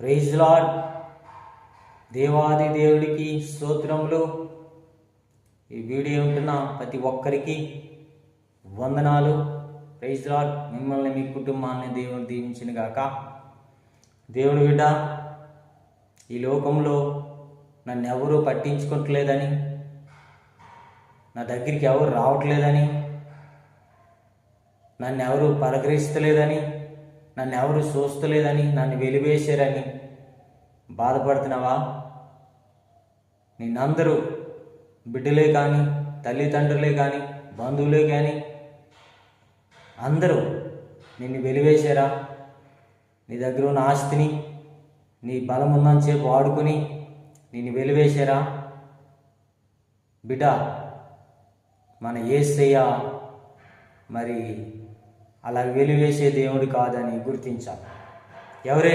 Praise lord. దేవాది దేవుడికి స్తోత్రములు. ఈ వీడియో ఉంటున్న ప్రతి ఒక్కరికి వందనాలు. Praise lord. మిమ్మల్ని మీ కుటుంబాన్ని దేవుడు దీవించిన గాక. దేవుని బిడ్డ, ఈ లోకంలో నన్ను ఎవరూ పట్టించుకోవట్లేదని, నా దగ్గరికి ఎవరు రావట్లేదని, నన్ను ఎవరు పలకరిస్తలేదని, నన్ను ఎవరు చూస్తలేదని, నన్ను వెలివేశారని బాధపడుతున్నావా? నిన్నందరూ బిడ్డలే కానీ, తల్లిదండ్రులే కానీ, బంధువులే కానీ అందరూ నిన్ను వెలివేశారా? నీ దగ్గర ఉన్న ఆస్తిని, నీ బలం ఉన్నంతసేపు వాడుకొని నిన్ను వెలివేశారా? బిడ్డ, మన యేసయ్య మరి అలా వెలివేసే దేవుడు కాదని గుర్తించాలి. ఎవరైనా